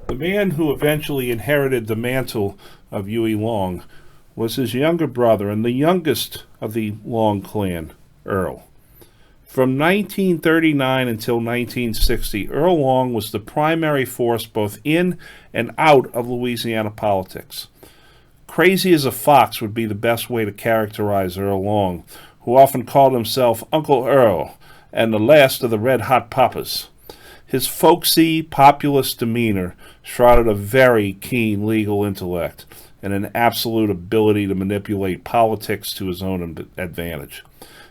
The man who eventually inherited the mantle of Huey Long was his younger brother and the youngest of the Long clan, Earl. From 1939 until 1960, Earl Long was the primary force both in and out of Louisiana politics. Crazy as a fox would be the best way to characterize Earl Long, who often called himself Uncle Earl and the last of the Red Hot Papas. His folksy, populist demeanor shrouded a very keen legal intellect and an absolute ability to manipulate politics to his own advantage.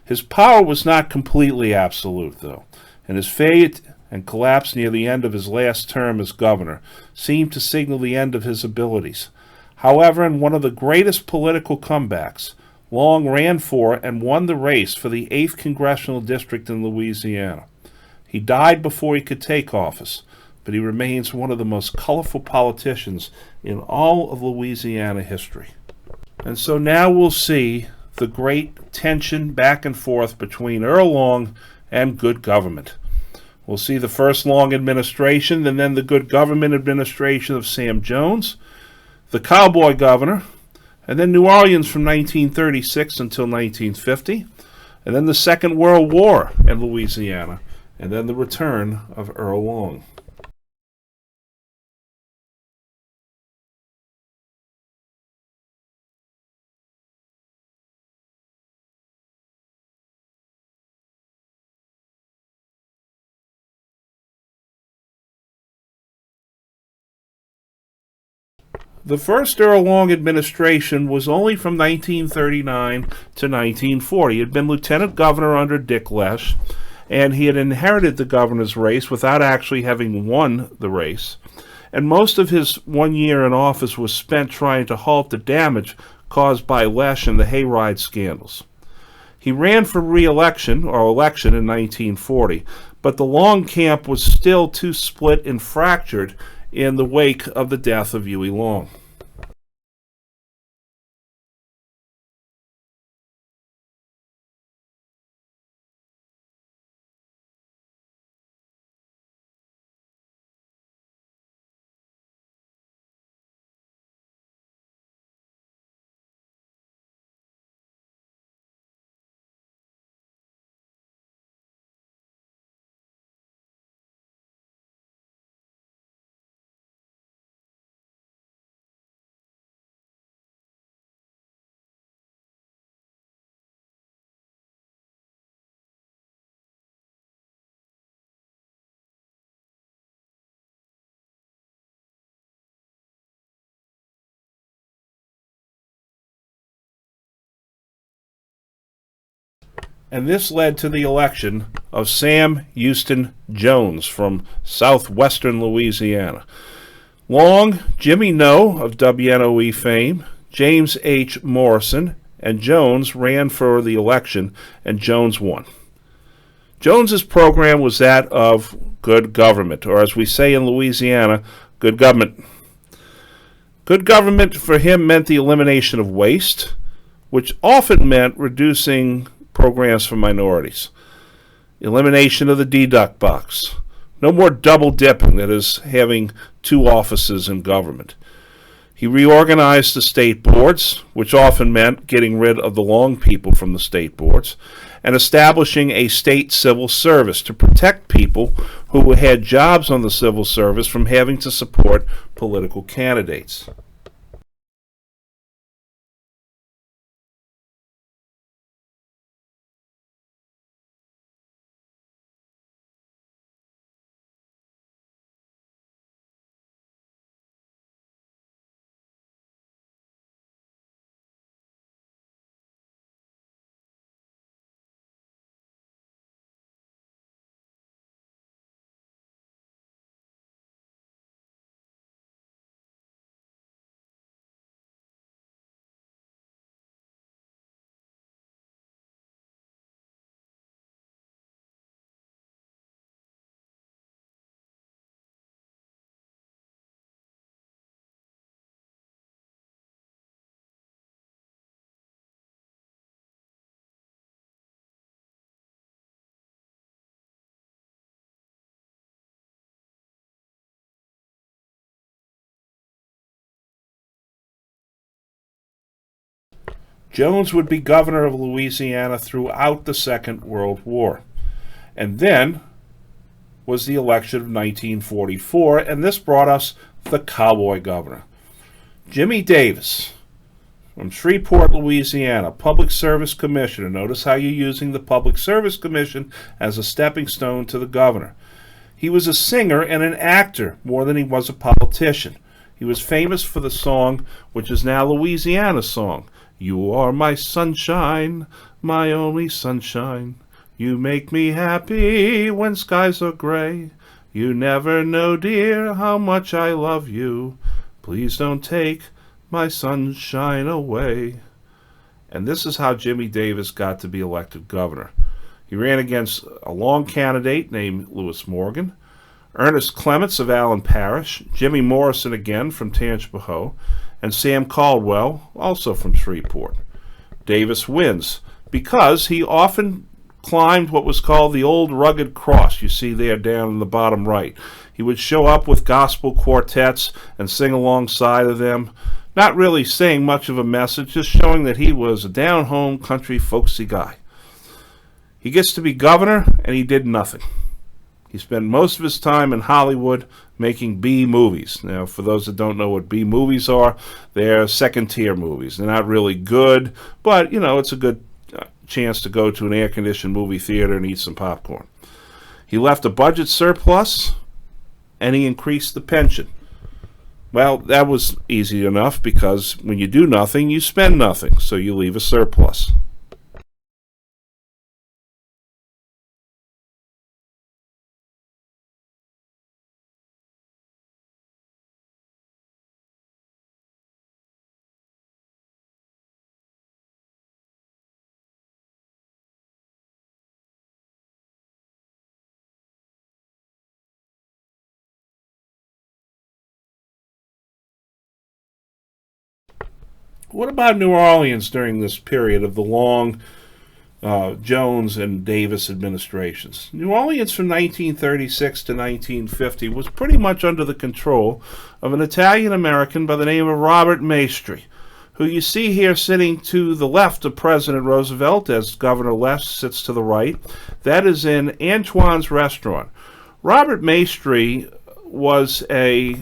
His power was not completely absolute, though, and his fate and collapse near the end of his last term as governor seemed to signal the end of his abilities. However, in one of the greatest political comebacks, Long ran for and won the race for the 8th Congressional District in Louisiana. He died before he could take office, but he remains one of the most colorful politicians in all of Louisiana history. And so now we'll see the great tension back and forth between Earl Long and good government. We'll see the first Long administration and then the good government administration of Sam Jones, the cowboy governor, and then New Orleans from 1936 until 1950, and then the Second World War in Louisiana, and then the return of Earl Long. The first Earl Long administration was only from 1939 to 1940. He had been lieutenant governor under Dick Lesh, and he had inherited the governor's race without actually having won the race. And most of his 1 year in office was spent trying to halt the damage caused by Lesh and the hayride scandals. He ran for re-election or election in 1940, but the Long camp was still too split and fractured in the wake of the death of Huey Long. And this led to the election of Sam Houston Jones from southwestern Louisiana. Long, Jimmy Noe of WNOE fame, James H. Morrison, and Jones ran for the election, and Jones won. Jones's program was that of good government, or as we say in Louisiana, good government. Good government for him meant the elimination of waste, which often meant reducing programs for minorities. Elimination of the deduct box. No more double dipping, that is, having two offices in government. He reorganized the state boards, which often meant getting rid of the Long people from the state boards, and establishing a state civil service to protect people who had jobs on the civil service from having to support political candidates. Jones would be governor of Louisiana throughout the Second World War. And then was the election of 1944, and this brought us the cowboy governor. Jimmy Davis, from Shreveport, Louisiana, Public Service Commissioner. Notice how you're using the Public Service Commission as a stepping stone to the governor. He was a singer and an actor more than he was a politician. He was famous for the song, which is now Louisiana's song, "You are my sunshine, my only sunshine. You make me happy when skies are gray. You never know, dear, how much I love you. Please don't take my sunshine away." And this is how Jimmy Davis got to be elected governor. He ran against a long candidate named Lewis Morgan, Ernest Clements of Allen Parish, Jimmy Morrison again from Tangipahoa, and Sam Caldwell, also from Shreveport. Davis wins because he often climbed what was called the old rugged cross you see there down in the bottom right. He would show up with gospel quartets and sing alongside of them, not really saying much of a message, just showing that he was a down-home, country, folksy guy. He gets to be governor, and he did nothing. He spent most of his time in Hollywood making B movies. Now, for those that don't know what B movies are, they're second-tier movies. They're not really good, but, it's a good chance to go to an air-conditioned movie theater and eat some popcorn. He left a budget surplus, and he increased the pension. Well, that was easy enough because when you do nothing, you spend nothing, so you leave a surplus. What about New Orleans during this period of the long Jones and Davis administrations? New Orleans from 1936 to 1950 was pretty much under the control of an Italian-American by the name of Robert Maestri, who you see here sitting to the left of President Roosevelt as Governor Lesch sits to the right. That is in Antoine's Restaurant. Robert Maestri was a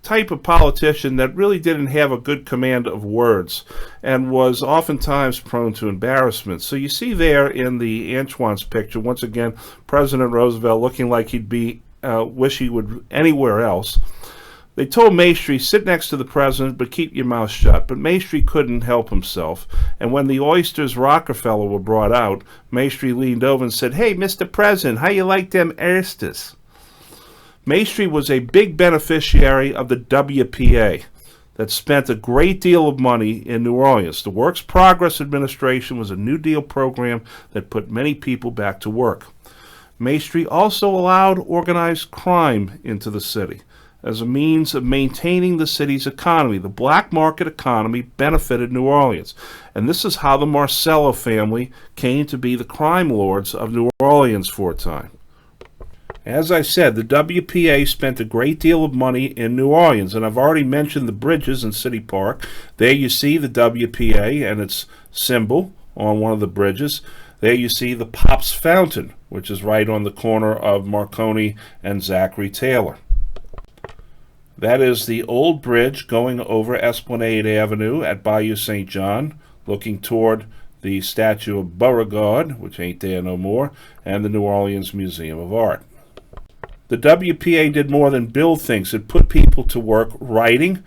type of politician that really didn't have a good command of words and was oftentimes prone to embarrassment. So you see there in the Antoine's picture, once again, President Roosevelt looking like he'd be, wish he would anywhere else. They told Maestri, sit next to the president, but keep your mouth shut. But Maestri couldn't help himself. And when the oysters Rockefeller were brought out, Maestri leaned over and said, "Hey, Mr. President, how you like them oysters?" Maestri was a big beneficiary of the WPA that spent a great deal of money in New Orleans. The Works Progress Administration was a New Deal program that put many people back to work. Maestri also allowed organized crime into the city as a means of maintaining the city's economy. The black market economy benefited New Orleans. And this is how the Marcello family came to be the crime lords of New Orleans for a time. As I said, the WPA spent a great deal of money in New Orleans, and I've already mentioned the bridges in City Park. There you see the WPA and its symbol on one of the bridges. There you see the Pops Fountain, which is right on the corner of Marconi and Zachary Taylor. That is the old bridge going over Esplanade Avenue at Bayou St. John, looking toward the statue of Beauregard, which ain't there no more, and the New Orleans Museum of Art. The WPA did more than build things. It put people to work writing,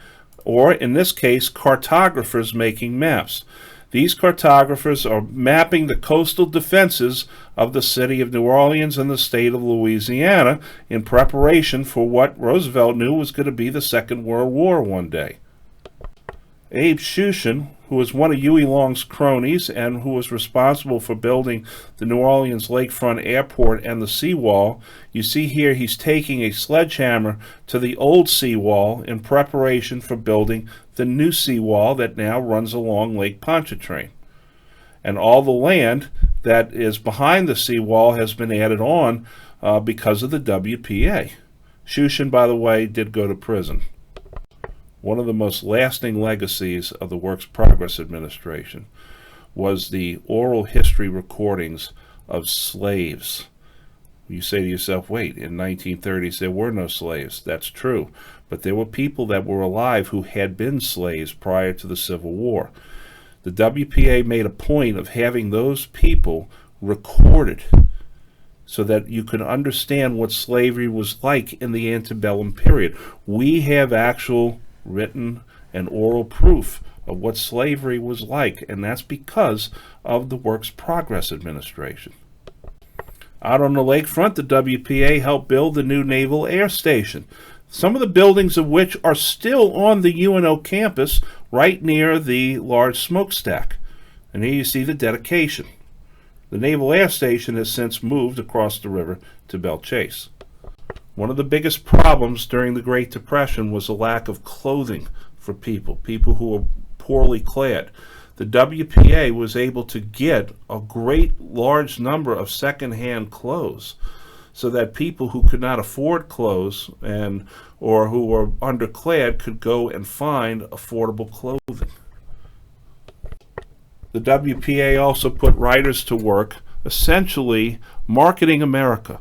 or in this case, cartographers making maps. These cartographers are mapping the coastal defenses of the city of New Orleans and the state of Louisiana in preparation for what Roosevelt knew was going to be the Second World War one day. Abe Shushan, who was one of Huey Long's cronies and who was responsible for building the New Orleans lakefront airport and the seawall, you see here he's taking a sledgehammer to the old seawall in preparation for building the new seawall that now runs along Lake Pontchartrain. And all the land that is behind the seawall has been added on because of the WPA. Shushan, by the way, did go to prison. One of the most lasting legacies of the Works Progress Administration. was the oral history recordings of slaves. You say to yourself, wait, in 1930s there were no slaves. That's true. But there were people that were alive who had been slaves prior to the Civil War. The WPA made a point of having those people recorded so that you could understand what slavery was like in the antebellum period. We have actual written and oral proof of what slavery was like, and that's because of the Works Progress Administration. Out on the lakefront, the WPA helped build the new Naval Air Station, some of the buildings of which are still on the UNO campus right near the large smokestack. And here you see the dedication. The Naval Air Station has since moved across the river to Belle Chase. One of the biggest problems during the Great Depression was a lack of clothing for people who were poorly clad. The WPA was able to get a great large number of second-hand clothes so that people who could not afford clothes or who were underclad could go and find affordable clothing. The WPA also put writers to work, essentially marketing America.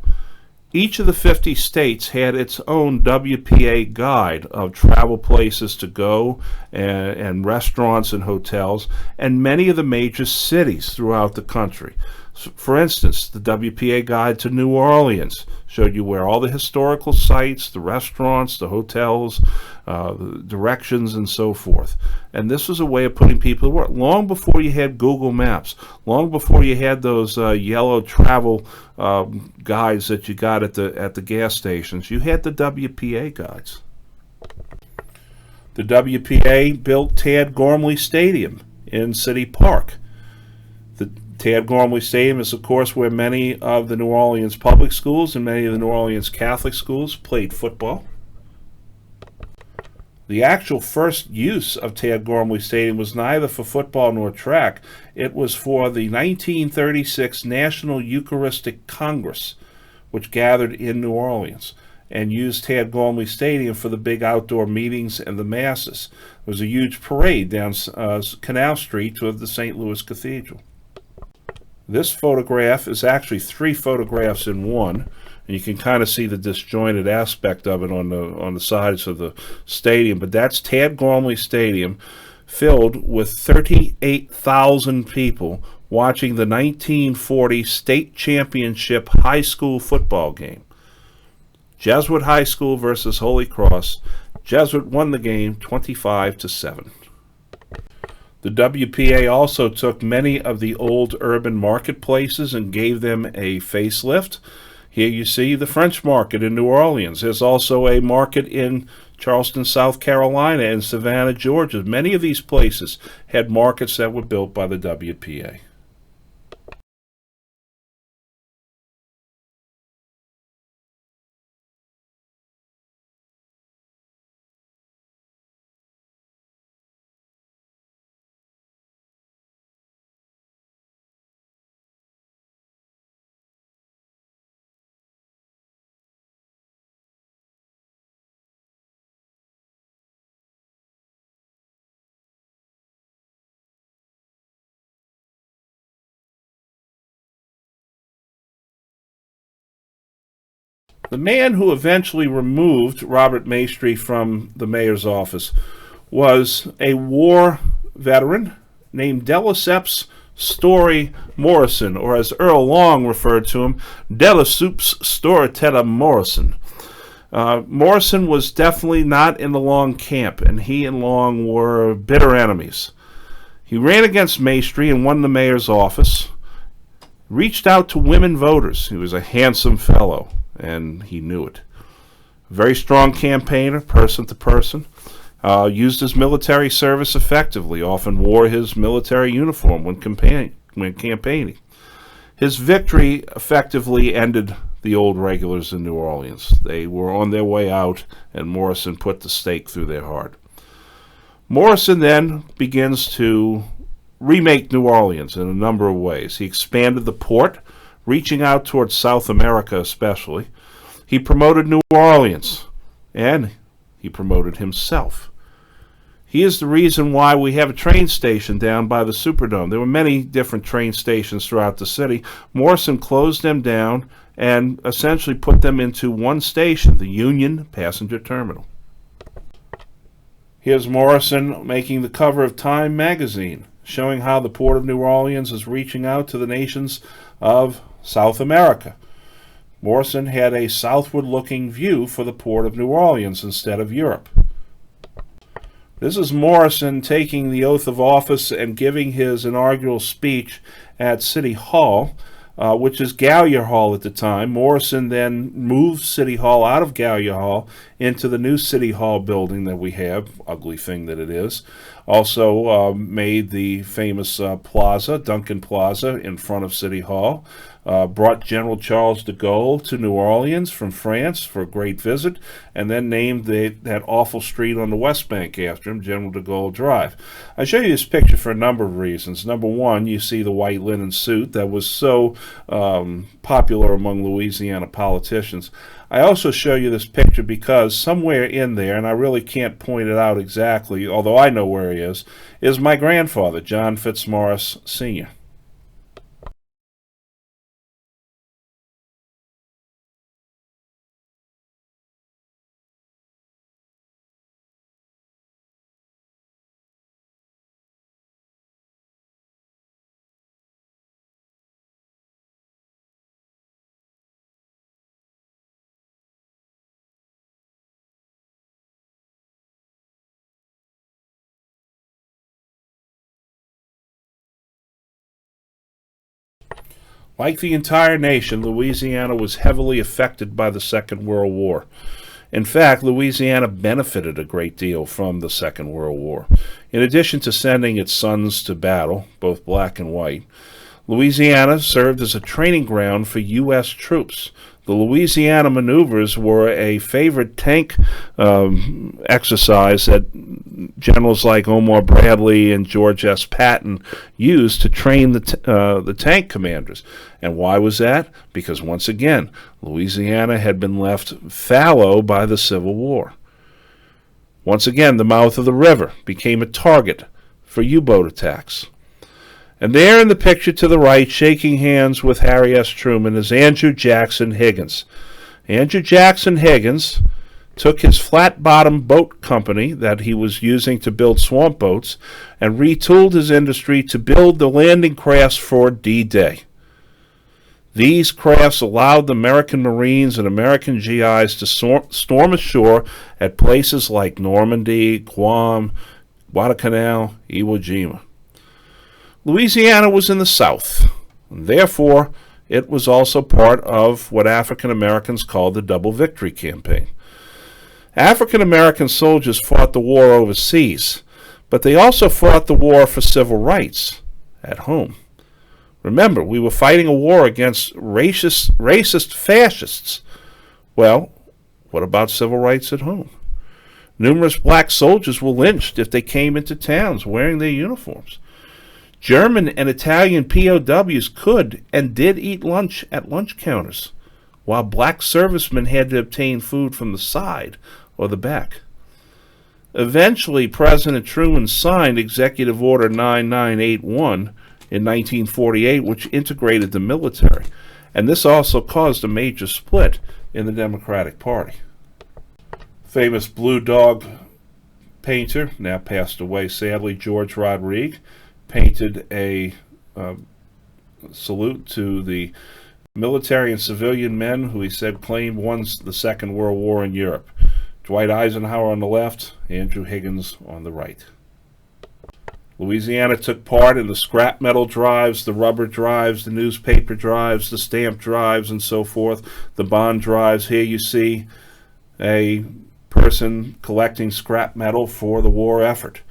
Each of the 50 states had its own WPA guide of travel places to go and restaurants and hotels, and many of the major cities throughout the country. For instance, the WPA guide to New Orleans showed you where all the historical sites, the restaurants, the hotels, the directions, and so forth. And this was a way of putting people to work. Long before you had Google Maps, long before you had those yellow travel guides that you got at the gas stations, you had the WPA guides. The WPA built Tad Gormley Stadium in City Park. The Tad Gormley Stadium is, of course, where many of the New Orleans public schools and many of the New Orleans Catholic schools played football. The actual first use of Tad Gormley Stadium was neither for football nor track. It was for the 1936 National Eucharistic Congress, which gathered in New Orleans, and used Tad Gormley Stadium for the big outdoor meetings and the masses. There was a huge parade down Canal Street to the St. Louis Cathedral. This photograph is actually 3 photographs in one, and you can kind of see the disjointed aspect of it on the sides of the stadium. But that's Tad Gormley Stadium, filled with 38,000 people watching the 1940 state championship high school football game. Jesuit High School versus Holy Cross. Jesuit won the game 25-7. The WPA also took many of the old urban marketplaces and gave them a facelift. Here you see the French Market in New Orleans. There's also a market in Charleston, South Carolina, and Savannah, Georgia. Many of these places had markets that were built by the WPA. The man who eventually removed Robert Maestri from the mayor's office was a war veteran named Delisep's Story Morrison, or as Earl Long referred to him, Delisup's Storyteller Morrison. Morrison was definitely not in the Long camp, and he and Long were bitter enemies. He ran against Maestri and won the mayor's office, reached out to women voters. He was a handsome fellow, and he knew it. Very strong campaigner, person to person. Used his military service effectively, often wore his military uniform when campaigning. His victory effectively ended the old regulars in New Orleans. They were on their way out, and Morrison put the stake through their heart. Morrison then begins to remake New Orleans in a number of ways. He expanded the port, reaching out towards South America especially. He promoted New Orleans, and he promoted himself. He is the reason why we have a train station down by the Superdome. There were many different train stations throughout the city. Morrison closed them down and essentially put them into one station, the Union Passenger Terminal. Here's Morrison making the cover of Time magazine, showing how the Port of New Orleans is reaching out to the nations of South America. Morrison had a southward-looking view for the Port of New Orleans instead of Europe. This is Morrison taking the oath of office and giving his inaugural speech at City Hall, which is Gallier Hall at the time. Morrison then moved City Hall out of Gallier Hall into the new City Hall building that we have, ugly thing that it is. Also made the famous plaza, Duncan Plaza, in front of City Hall. Brought General Charles de Gaulle to New Orleans from France for a great visit, and then named that awful street on the West Bank after him, General de Gaulle Drive. I show you this picture for a number of reasons. Number one, you see the white linen suit that was so popular among Louisiana politicians. I also show you this picture because somewhere in there, and I really can't point it out exactly, although I know where he is my grandfather, John Fitzmaurice Sr. Like the entire nation, Louisiana was heavily affected by the Second World War. In fact, Louisiana benefited a great deal from the Second World War. In addition to sending its sons to battle, both black and white, Louisiana served as a training ground for U.S. troops. The Louisiana maneuvers were a favorite tank exercise that generals like Omar Bradley and George S. Patton used to train the tank commanders. And why was that? Because once again, Louisiana had been left fallow by the Civil War. Once again, the mouth of the river became a target for U-boat attacks. And there in the picture to the right, shaking hands with Harry S. Truman, is Andrew Jackson Higgins. Andrew Jackson Higgins took his flat-bottom boat company that he was using to build swamp boats and retooled his industry to build the landing crafts for D-Day. These crafts allowed the American Marines and American GIs to storm ashore at places like Normandy, Guam, Guadalcanal, Iwo Jima. Louisiana was in the South, and therefore it was also part of what African Americans called the Double Victory Campaign. African American soldiers fought the war overseas, but they also fought the war for civil rights at home. Remember, we were fighting a war against racist fascists. Well, what about civil rights at home? Numerous black soldiers were lynched if they came into towns wearing their uniforms. German and Italian POWs could and did eat lunch at lunch counters, while black servicemen had to obtain food from the side or the back. Eventually, President Truman signed Executive Order 9981 in 1948, which integrated the military, and this also caused a major split in the Democratic Party. Famous Blue Dog painter, now passed away sadly, George Rodriguez, painted a salute to the military and civilian men who he said claimed won the Second World War in Europe. Dwight Eisenhower on the left, Andrew Higgins on the right. Louisiana took part in the scrap metal drives, the rubber drives, the newspaper drives, the stamp drives, and so forth, the bond drives. Here you see a person collecting scrap metal for the war effort.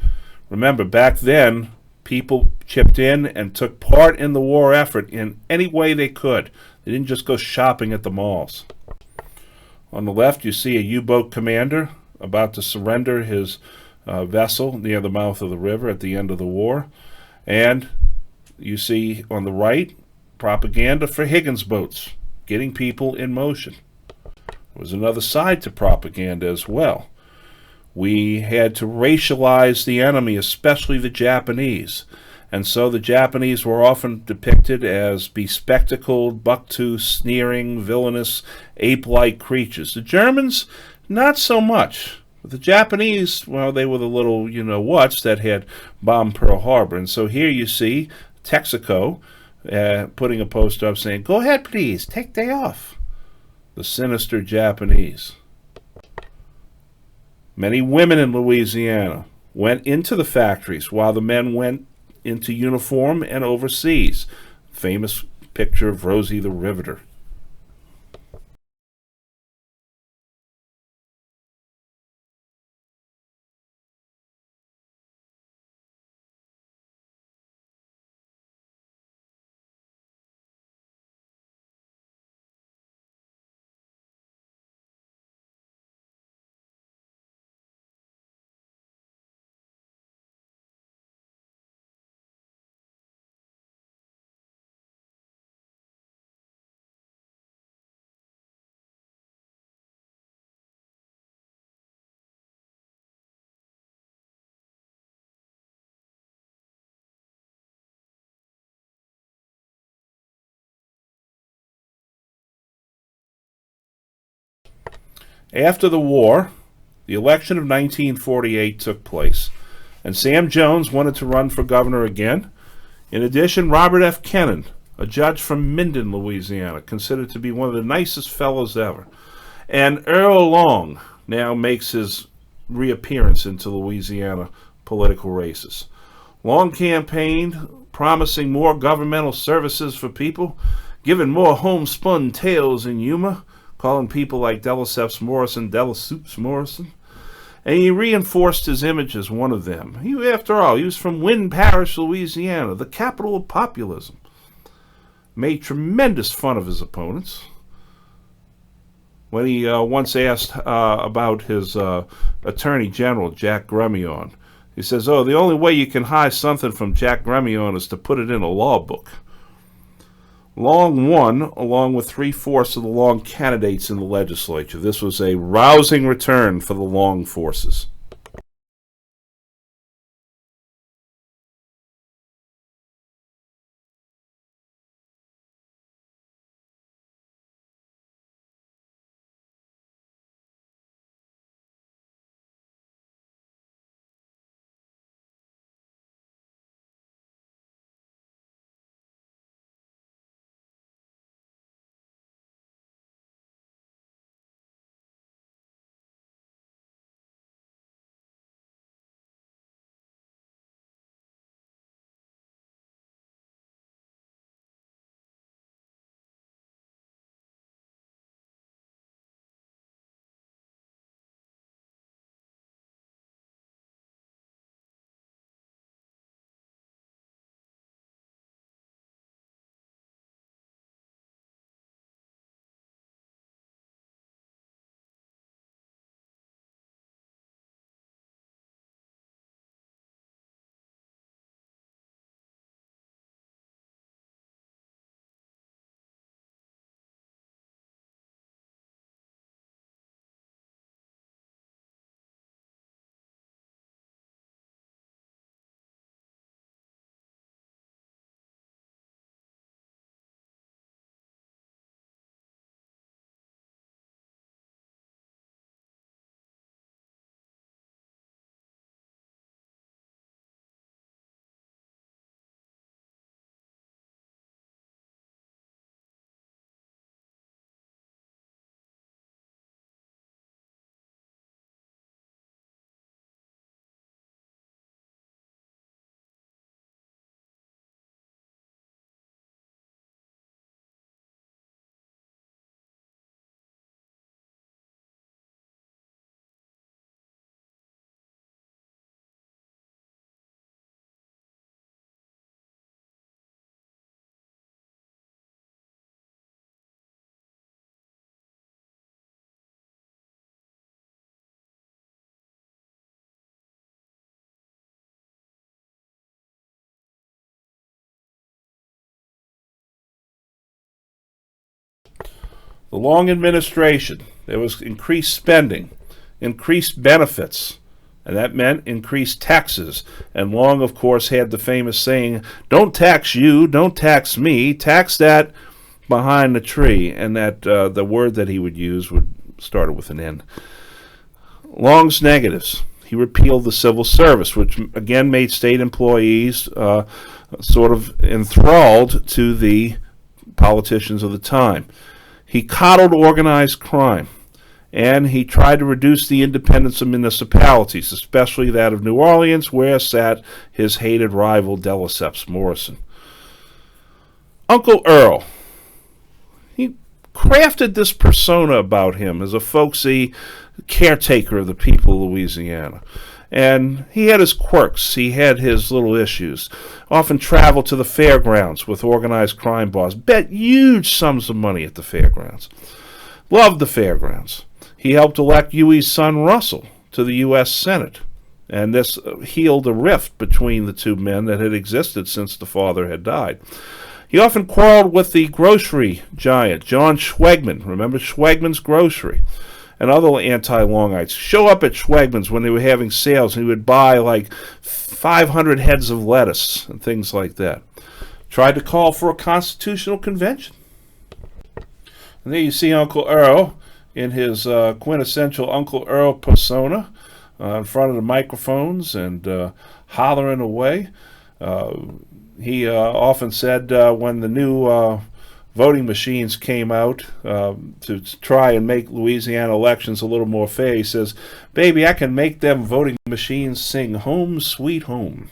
Remember, back then, people chipped in and took part in the war effort in any way they could. They didn't just go shopping at the malls. On the left, you see a U-boat commander about to surrender his vessel near the mouth of the river at the end of the war. And you see on the right, propaganda for Higgins boats, getting people in motion. There was another side to propaganda as well. We had to racialize the enemy, especially the Japanese. And so the Japanese were often depicted as bespectacled, buck-toothed, sneering, villainous, ape-like creatures. The Germans, not so much. The Japanese, well, they were the little you-know-whats that had bombed Pearl Harbor. And so here you see Texaco putting a poster up saying, "Go ahead, please, take day off." The sinister Japanese. Many women in Louisiana went into the factories while the men went into uniform and overseas. Famous picture of Rosie the Riveter. After the war, the election of 1948 took place, and Sam Jones wanted to run for governor again. In addition, Robert F. Kennan, a judge from Minden, Louisiana, considered to be one of the nicest fellows ever, and Earl Long now makes his reappearance into Louisiana political races. Long campaigned, promising more governmental services for people, giving more homespun tales and humor, calling people like Delasepps Morrison Delasoups Morrison. And he reinforced his image as one of them. After all, he was from Wynn Parish, Louisiana, the capital of populism. Made tremendous fun of his opponents. When he once asked about his Attorney General, Jack Gremillion, he says, "Oh, the only way you can hide something from Jack Gremillion is to put it in a law book." Long won, along with 3/4 of the Long candidates in the legislature. This was a rousing return for the Long forces. The Long administration, there was increased spending, increased benefits, and that meant increased taxes. And Long, of course, had the famous saying, "Don't tax you, don't tax me, tax that behind the tree," and that the word that he would use would start with an N. Long's negatives. He repealed the civil service, which again made state employees sort of enthralled to the politicians of the time. He coddled organized crime, and he tried to reduce the independence of municipalities, especially that of New Orleans, where sat his hated rival de Lesseps Morrison. Uncle Earl. He crafted this persona about him as a folksy caretaker of the people of Louisiana. And he had his quirks. He had his little issues. Often traveled to the fairgrounds with organized crime boss. Bet huge sums of money at the fairgrounds. Loved the fairgrounds. He helped elect Huey's son Russell to the U.S. Senate. And this healed a rift between the two men that had existed since the father had died. He often quarreled with the grocery giant, John Schwegman. Remember Schwegman's Grocery? And other anti-Longites show up at Schwegman's when they were having sales, and he would buy like 500 heads of lettuce and things like that. Tried to call for a constitutional convention. And there you see Uncle Earl in his quintessential Uncle Earl persona in front of the microphones and hollering away. He often said when the new voting machines came out to try and make Louisiana elections a little more fair, he says, "Baby, I can make them voting machines sing Home Sweet Home."